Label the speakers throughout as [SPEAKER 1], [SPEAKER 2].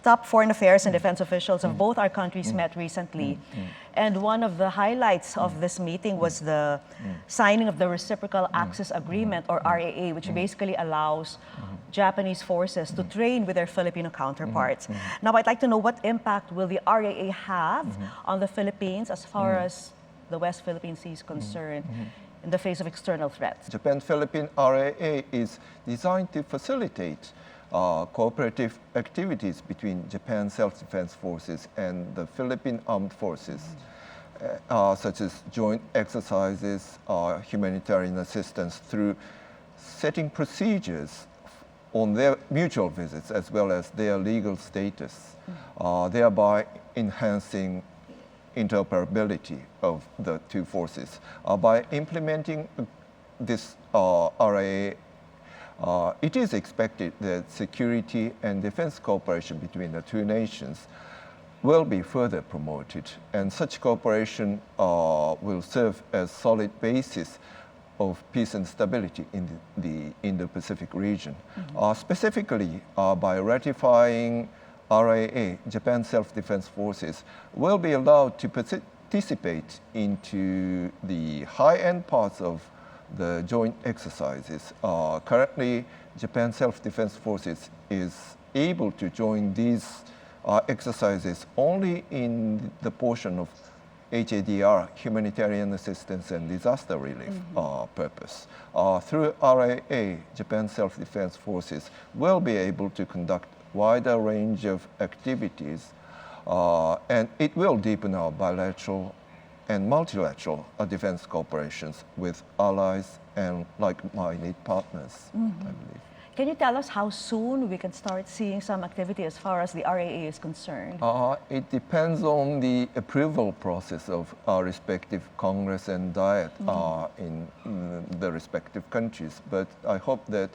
[SPEAKER 1] top foreign affairs and defense officials of both our countries met recently. And one of the highlights of this meeting was the signing of the Reciprocal Access Agreement, or RAA, which basically allows Japanese forces to train with their Filipino counterparts. Now, I'd like to know, what impact will the RAA have on the Philippines as far as the West Philippine Sea is concerned in the face of external threats?
[SPEAKER 2] Japan-Philippine RAA is designed to facilitate cooperative activities between Japan's self-defense forces and the Philippine armed forces, such as joint exercises, humanitarian assistance, through setting procedures on their mutual visits as well as their legal status, thereby enhancing interoperability of the two forces. By implementing this RAA, it is expected that security and defense cooperation between the two nations will be further promoted, and such cooperation will serve as solid basis of peace and stability in the Indo-Pacific region. Specifically, by ratifying RAA, Japan's self-defense forces will be allowed to participate into the high-end parts of the joint exercises. Currently, Japan's self-defense forces is able to join these exercises only in the portion of HADR, humanitarian assistance and disaster relief purpose. Through RAA, Japan's self-defense forces will be able to conduct wider range of activities, and it will deepen our bilateral and multilateral defense cooperations with allies and like-minded partners, I believe.
[SPEAKER 1] Can you tell us how soon we can start seeing some activity as far as the RAA is concerned?
[SPEAKER 2] It depends on the approval process of our respective Congress and Diet in the respective countries. But I hope that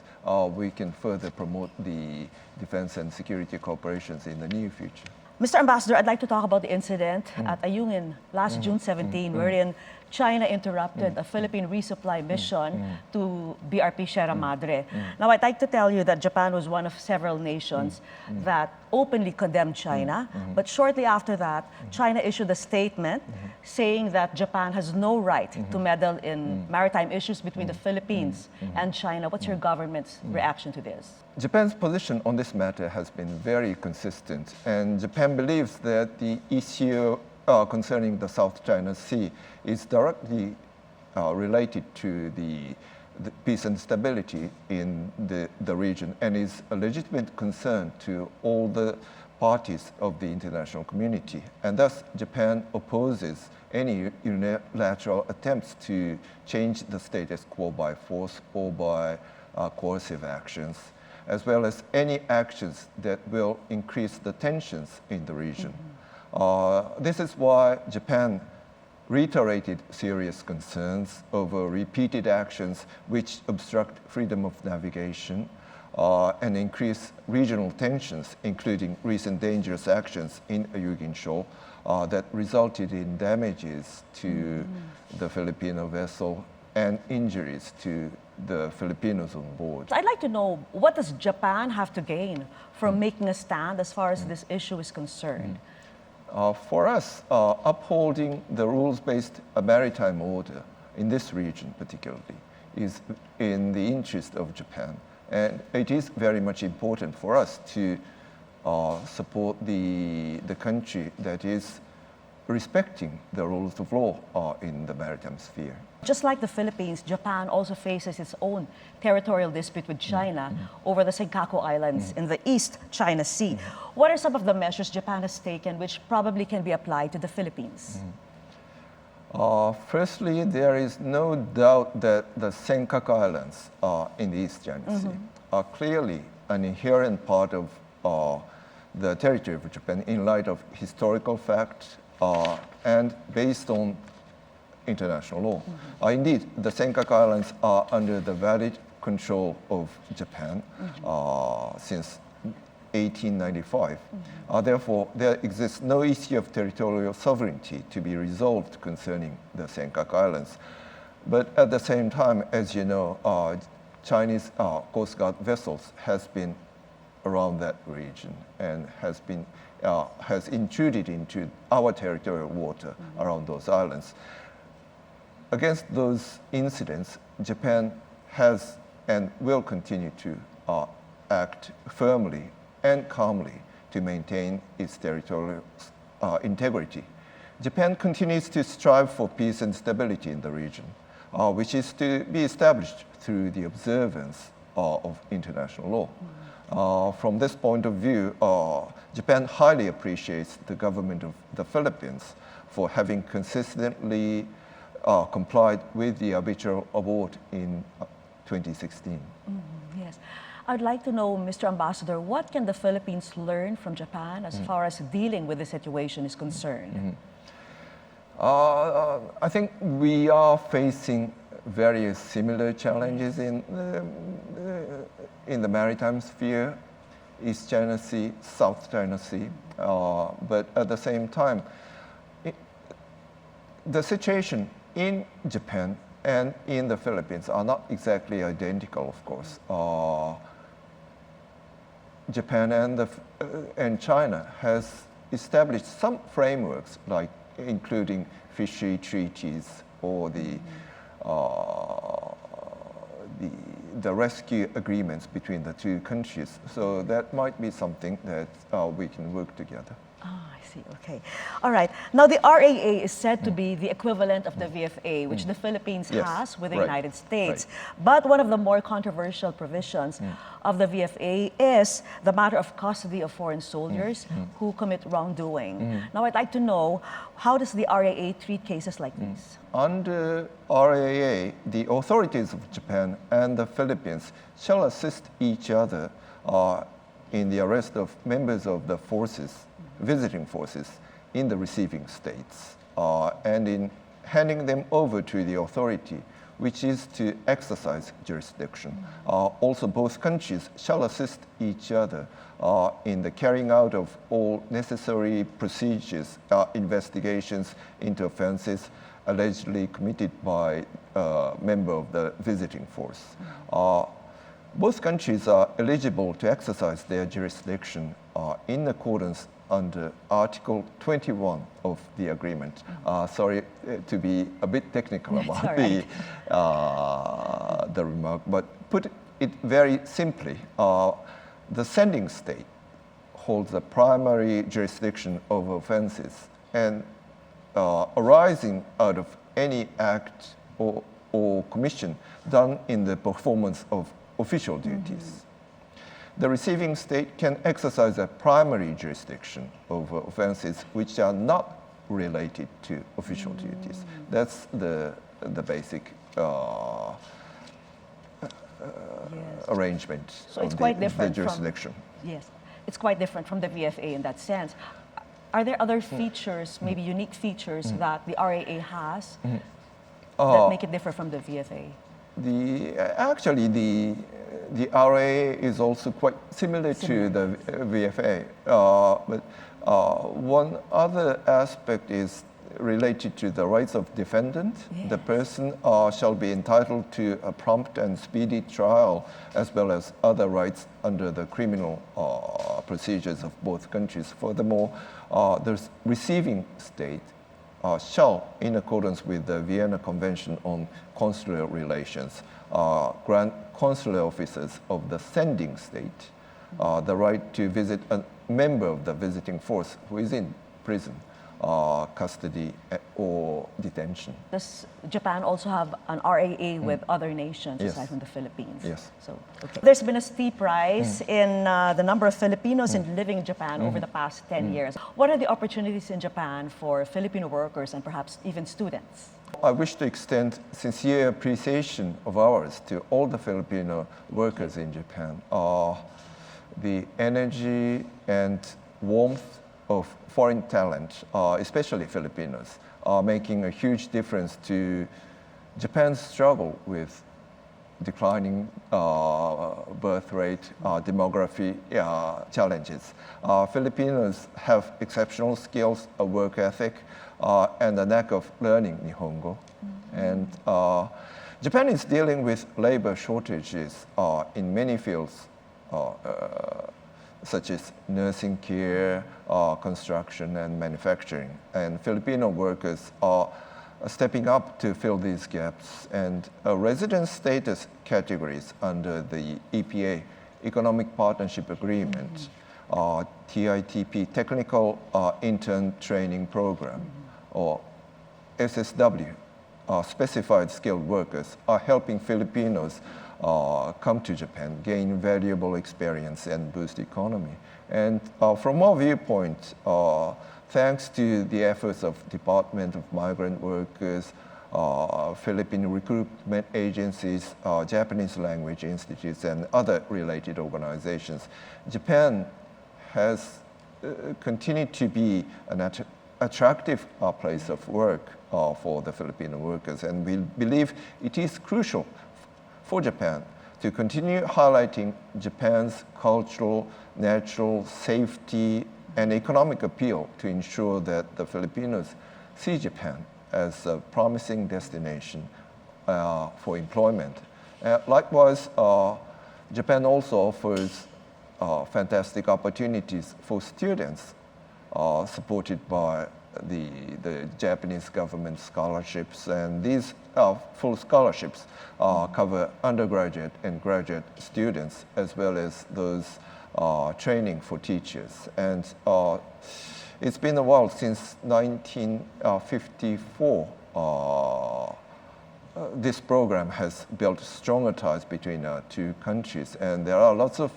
[SPEAKER 2] we can further promote the defense and security cooperations in the near future.
[SPEAKER 1] Mr. Ambassador, I'd like to talk about the incident at Ayungin last June 17, wherein China interrupted a Philippine resupply mission to BRP Sierra Madre. Now, I'd like to tell you that Japan was one of several nations that openly condemned China, but shortly after that, China issued a statement saying that Japan has no right to meddle in maritime issues between the Philippines and China. What's your government's reaction to this?
[SPEAKER 2] Japan's position on this matter has been very consistent, and Japan believes that the issue concerning the South China Sea is directly related to the peace and stability in the region, and is a legitimate concern to all the parties of the international community. And thus, Japan opposes any unilateral attempts to change the status quo by force or by coercive actions, as well as any actions that will increase the tensions in the region. This is why Japan reiterated serious concerns over repeated actions which obstruct freedom of navigation and increase regional tensions, including recent dangerous actions in Ayungin Shoal that resulted in damages to the Filipino vessel and injuries to the Filipinos on board.
[SPEAKER 1] I'd like to know, what does Japan have to gain from making a stand as far as this issue is concerned?
[SPEAKER 2] For us, upholding the rules-based maritime order in this region particularly is in the interest of Japan. And it is very much important for us to support the country that is respecting the rules of law in the maritime sphere.
[SPEAKER 1] Just like the Philippines, Japan also faces its own territorial dispute with China over the Senkaku Islands in the East China Sea. What are some of the measures Japan has taken which probably can be applied to the Philippines?
[SPEAKER 2] Firstly, there is no doubt that the Senkaku Islands in the East China Sea are clearly an inherent part of the territory of Japan in light of historical fact and based on international law. Indeed, the Senkaku Islands are under the valid control of Japan since 1895. Therefore, there exists no issue of territorial sovereignty to be resolved concerning the Senkaku Islands. But at the same time, as you know, Chinese Coast Guard vessels has been around that region and has intruded into our territorial water around those islands. Against those incidents, Japan has and will continue to act firmly and calmly to maintain its territorial integrity. Japan continues to strive for peace and stability in the region, which is to be established through the observance of international law. From this point of view, Japan highly appreciates the government of the Philippines for having consistently complied with the arbitral award in 2016.
[SPEAKER 1] Yes. I'd like to know, Mr. Ambassador, what can the Philippines learn from Japan as far as dealing with the situation is concerned?
[SPEAKER 2] I think we are facing very similar challenges in the maritime sphere, East China Sea, South China Sea, but at the same time, the situation in Japan and in the Philippines are not exactly identical, of course. Japan and China has established some frameworks, like including fishery treaties or the rescue agreements between the two countries. So that might be something that we can work together.
[SPEAKER 1] I see, okay. All right. Now, the RAA is said to be the equivalent of the VFA, which the Philippines has with the United States. But one of the more controversial provisions of the VFA is the matter of custody of foreign soldiers who commit wrongdoing. Now, I'd like to know, how does the RAA treat cases like these?
[SPEAKER 2] Under RAA, the authorities of Japan and the Philippines shall assist each other in the arrest of members of the forces, visiting forces in the receiving states, and in handing them over to the authority, which is to exercise jurisdiction. Also, both countries shall assist each other in the carrying out of all necessary procedures, investigations into offenses allegedly committed by a member of the visiting force. Both countries are eligible to exercise their jurisdiction in accordance under Article 21 of the agreement. Sorry to be a bit technical about the remark, but put it very simply, the sending state holds the primary jurisdiction over offenses, and arising out of any act or commission done in the performance of official duties. The receiving state can exercise a primary jurisdiction over offenses which are not related to official duties. That's the basic arrangement
[SPEAKER 1] So it's
[SPEAKER 2] of
[SPEAKER 1] quite
[SPEAKER 2] the
[SPEAKER 1] different
[SPEAKER 2] jurisdiction.
[SPEAKER 1] Yes, it's quite different from the VFA in that sense. Are there other features, maybe unique features that the RAA has that make it differ from the VFA?
[SPEAKER 2] Actually, the RAA is also quite similar to the VFA, but one other aspect is related to the rights of defendant.
[SPEAKER 1] Yes.
[SPEAKER 2] The person shall be entitled to a prompt and speedy trial, as well as other rights under the criminal procedures of both countries. Furthermore, the receiving state shall, in accordance with the Vienna Convention on Consular Relations, grant consular officers of the sending state the right to visit a member of the visiting force who is in prison, custody, or detention.
[SPEAKER 1] Does Japan also have an RAA with other nations
[SPEAKER 2] Yes.
[SPEAKER 1] aside from the Philippines?
[SPEAKER 2] Yes.
[SPEAKER 1] So, okay. There's been a steep rise in the number of Filipinos in living in Japan over the past 10 years. What are the opportunities in Japan for Filipino workers and perhaps even students?
[SPEAKER 2] I wish to extend sincere appreciation of ours to all the Filipino workers in Japan. The energy and warmth of foreign talent, especially Filipinos, are making a huge difference to Japan's struggle with declining birth rate, demography challenges. Filipinos have exceptional skills, a work ethic, and a knack of learning Nihongo. And Japan is dealing with labor shortages in many fields such as nursing care, construction, and manufacturing. And Filipino workers are stepping up to fill these gaps. And resident status categories under the EPA, Economic Partnership Agreement, TITP, Technical Intern Training Program, or SSW, specified skilled workers, are helping Filipinos come to Japan, gain valuable experience, and boost economy. And from our viewpoint, thanks to the efforts of Department of Migrant Workers, Philippine recruitment agencies, Japanese language institutes, and other related organizations, Japan has continued to be an attractive place of work for the Filipino workers. And we believe it is crucial for Japan to continue highlighting Japan's cultural, natural, safety, and economic appeal to ensure that the Filipinos see Japan as a promising destination for employment. Likewise, Japan also offers fantastic opportunities for students supported by the Japanese government scholarships, and these full scholarships cover undergraduate and graduate students as well as those training for teachers. And it's been a while since 1954. This program has built stronger ties between our two countries, and there are lots of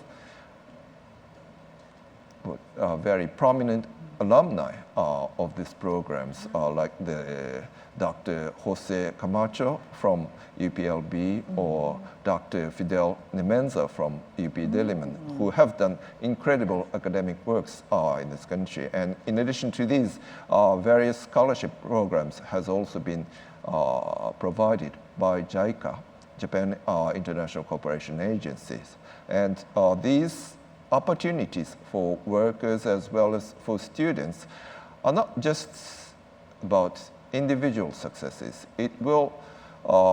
[SPEAKER 2] very prominent alumni of these programs, like the Dr. Jose Camacho from UPLB or Dr. Fidel Nemenza from UP Diliman, who have done incredible academic works in this country. And in addition to these, various scholarship programs has also been provided by JICA, Japan International Cooperation Agencies. And these opportunities for workers as well as for students are not just about individual successes. It will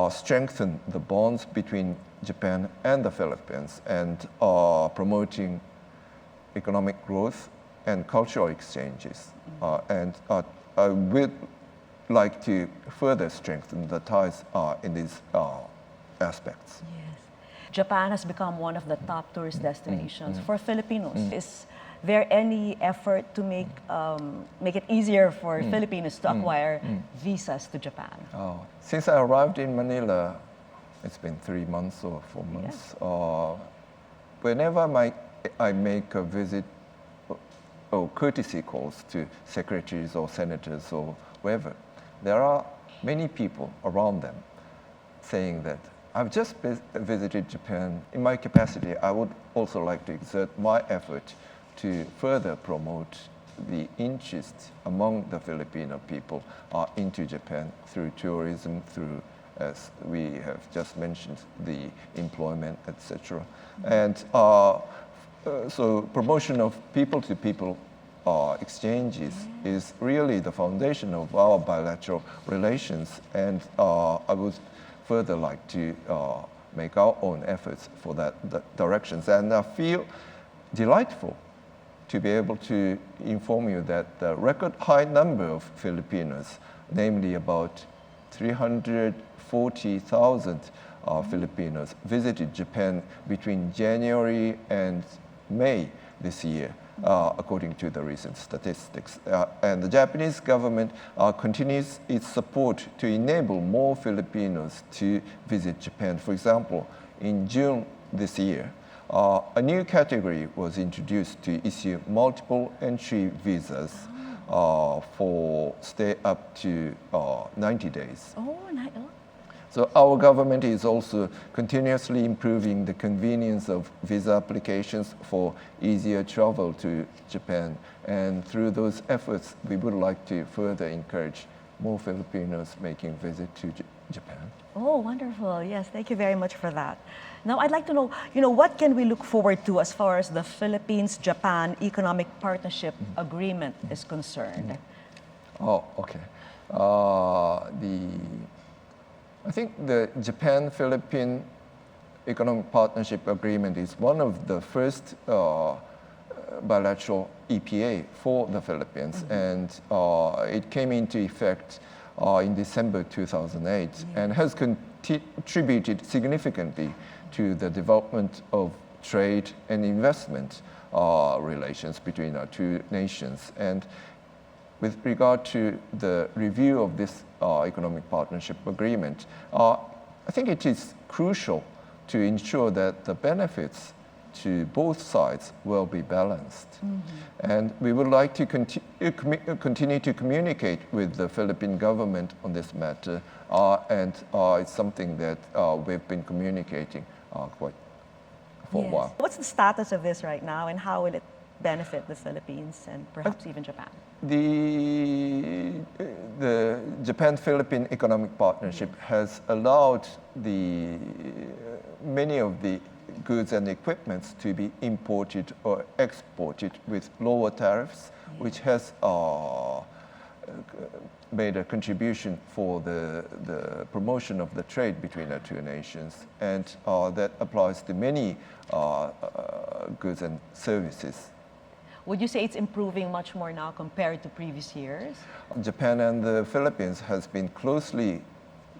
[SPEAKER 2] strengthen the bonds between Japan and the Philippines and promoting economic growth and cultural exchanges. And I would like to further strengthen the ties in these aspects.
[SPEAKER 1] Yes. Japan has become one of the top tourist destinations for Filipinos. Is there any effort to make it easier for Filipinos to acquire visas to Japan?
[SPEAKER 2] Since I arrived in Manila, it's been 3 months or 4 months. Whenever I make a visit or courtesy calls to secretaries or senators or whoever, there are many people around them saying that I've just visited Japan. In my capacity, I would also like to exert my effort to further promote the interest among the Filipino people into Japan through tourism, through, as we have just mentioned, the employment, etc. And so promotion of people-to-people exchanges is really the foundation of our bilateral relations. And I would further like to make our own efforts for that directions. And I feel delightful to be able to inform you that the record high number of Filipinos, namely about 340,000 Filipinos, visited Japan between January and May this year, according to the recent statistics. And the Japanese government continues its support to enable more Filipinos to visit Japan. For example, in June this year, a new category was introduced to issue multiple entry visas for stay up to 90 days. So our government is also continuously improving the convenience of visa applications for easier travel to Japan. And through those efforts, we would like to further encourage more Filipinos making visit to Japan.
[SPEAKER 1] Oh, wonderful. Yes, thank you very much for that. Now, I'd like to know, what can we look forward to as far as the Philippines-Japan Economic Partnership Agreement is concerned?
[SPEAKER 2] Oh, okay. I think the Japan-Philippine Economic Partnership Agreement is one of the first bilateral EPA for the Philippines, and it came into effect in December 2008 and has contributed significantly to the development of trade and investment relations between our two nations. And with regard to the review of this economic partnership agreement, I think it is crucial to ensure that the benefits to both sides will be balanced. And we would like to continue to communicate with the Philippine government on this matter, and it's something that we've been communicating quite for a while.
[SPEAKER 1] What's the status of this right now, and how will it benefit the Philippines and perhaps even Japan?
[SPEAKER 2] The Japan-Philippine Economic Partnership has allowed many of the goods and equipments to be imported or exported with lower tariffs, which has made a contribution for the promotion of the trade between the two nations, and that applies to many goods and services.
[SPEAKER 1] Would you say it's improving much more now compared to previous years?
[SPEAKER 2] Japan and the Philippines has been closely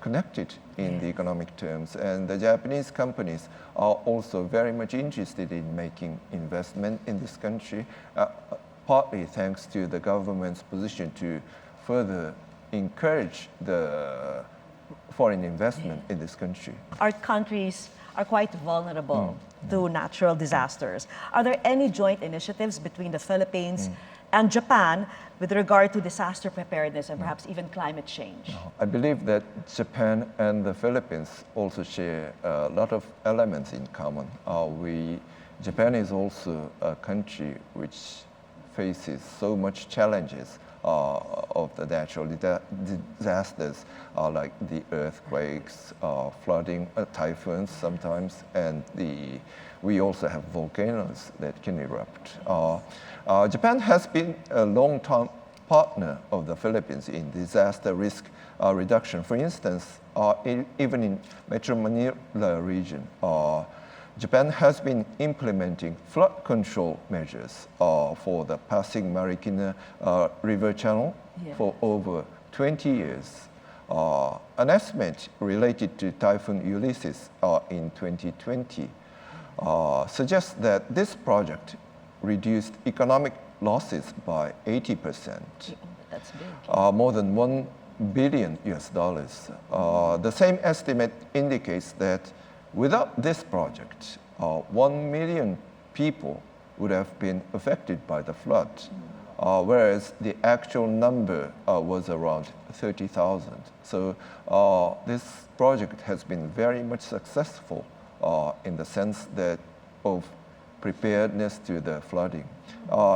[SPEAKER 2] connected in the economic terms, and the Japanese companies are also very much interested in making investment in this country, partly thanks to the government's position to further encourage the foreign investment in this country.
[SPEAKER 1] Our countries are quite vulnerable to natural disasters. Are there any joint initiatives between the Philippines and Japan with regard to disaster preparedness and perhaps even climate change?
[SPEAKER 2] I believe that Japan and the Philippines also share a lot of elements in common. Japan is also a country which faces so much challenges of the natural disasters like the earthquakes, flooding, typhoons sometimes, and we also have volcanoes that can erupt. Japan has been a long-term partner of the Philippines in disaster risk reduction. For instance, even in Metro Manila region, Japan has been implementing flood control measures for the Pasig Marikina River Channel for over 20 years. An estimate related to Typhoon Ulysses in 2020 suggests that this project reduced economic losses by 80%.
[SPEAKER 1] That's big.
[SPEAKER 2] More than $1 billion. The same estimate indicates that without this project, 1 million people would have been affected by the flood, whereas the actual number was around 30,000. So this project has been very much successful in the sense that of preparedness to the flooding.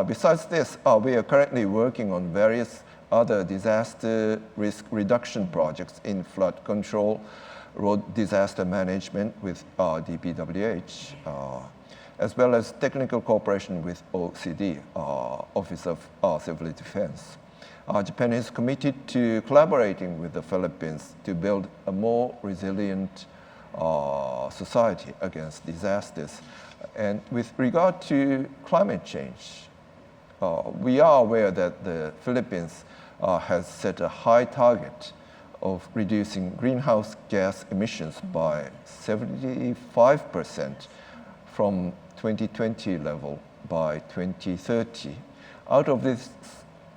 [SPEAKER 2] Besides this, we are currently working on various other disaster risk reduction projects in flood control, road disaster management with DPWH, as well as technical cooperation with OCD, Office of Civil Defense. Japan is committed to collaborating with the Philippines to build a more resilient society against disasters. And with regard to climate change, we are aware that the Philippines has set a high target of reducing greenhouse gas emissions by 75% from 2020 level by 2030. Out of this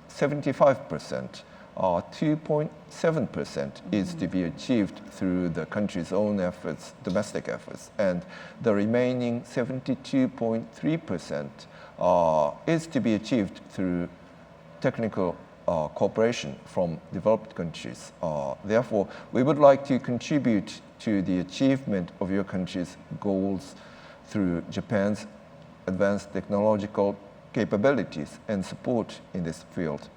[SPEAKER 2] 75%, 2.7% is to be achieved through the country's own efforts, domestic efforts, and the remaining 72.3% is to be achieved through technical cooperation from developed countries. Therefore, we would like to contribute to the achievement of your country's goals through Japan's advanced technological capabilities and support in this field.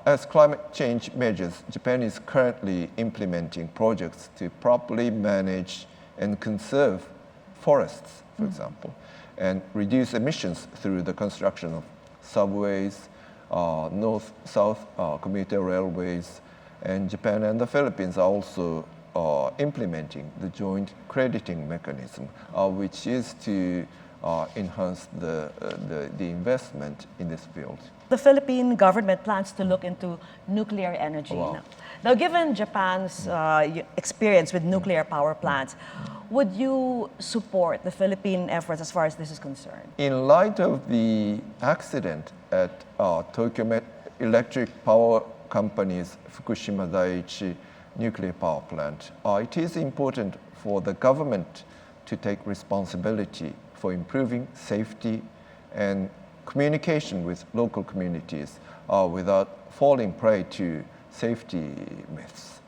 [SPEAKER 2] As climate change measures, Japan is currently implementing projects to properly manage and conserve forests, for example, and reduce emissions through the construction of subways, north-south commuter railways, and Japan and the Philippines are also implementing the joint crediting mechanism, which is to enhance the investment in this field.
[SPEAKER 1] The Philippine government plans to look into nuclear energy.
[SPEAKER 2] Wow.
[SPEAKER 1] Now, given Japan's experience with nuclear power plants, would you support the Philippine efforts as far as this is concerned?
[SPEAKER 2] In light of the accident at Tokyo Electric Power Company's Fukushima Daiichi nuclear power plant, it is important for the government to take responsibility for improving safety and communication with local communities without falling prey to safety myths.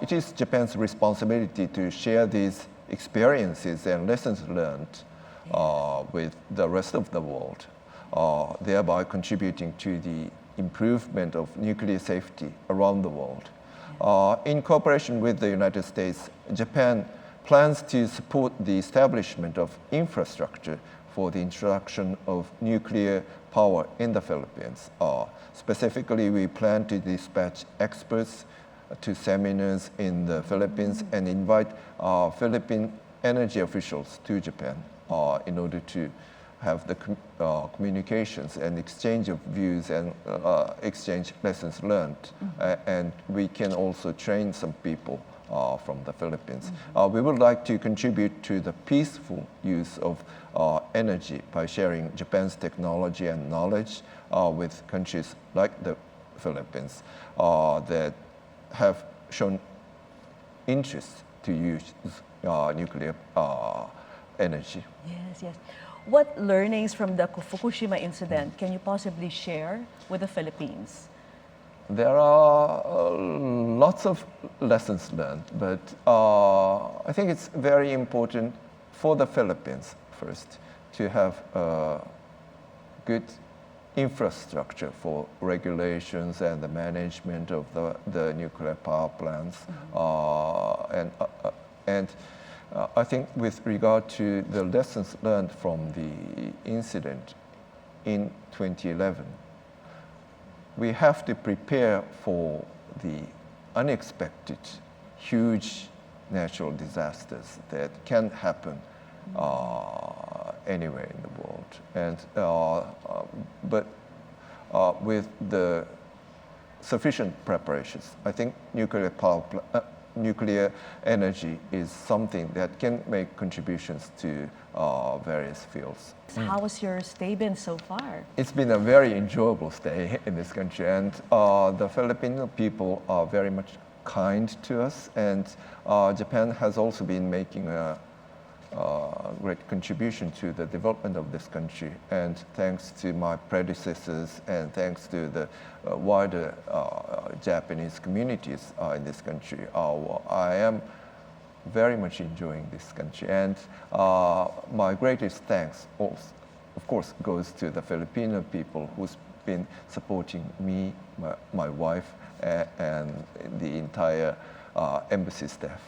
[SPEAKER 2] It is Japan's responsibility to share these experiences and lessons learned with the rest of the world, thereby contributing to the improvement of nuclear safety around the world. In cooperation with the United States, Japan plans to support the establishment of infrastructure for the introduction of nuclear power in the Philippines. Specifically, we plan to dispatch experts to seminars in the Philippines and invite Philippine energy officials to Japan in order to have the communications and exchange of views and exchange lessons learned. And we can also train some people from the Philippines. We would like to contribute to the peaceful use of energy by sharing Japan's technology and knowledge with countries like the Philippines that have shown interest to use nuclear energy.
[SPEAKER 1] Yes, yes. What learnings from the Fukushima incident can you possibly share with the Philippines?
[SPEAKER 2] There are lots of lessons learned, but I think it's very important for the Philippines first to have a good infrastructure for regulations and the management of the nuclear power plants. And I think with regard to the lessons learned from the incident in 2011, we have to prepare for the unexpected, huge natural disasters that can happen anywhere in the world. And but with the sufficient preparations, I think nuclear energy is something that can make contributions to various fields.
[SPEAKER 1] How has your stay been so far?
[SPEAKER 2] It's been a very enjoyable stay in this country, and the Filipino people are very much kind to us, and Japan has also been making a great contribution to the development of this country. And thanks to my predecessors and thanks to the wider Japanese communities in this country, I am very much enjoying this country. And my greatest thanks, of course, goes to the Filipino people who's been supporting me, my wife, and the entire embassy staff.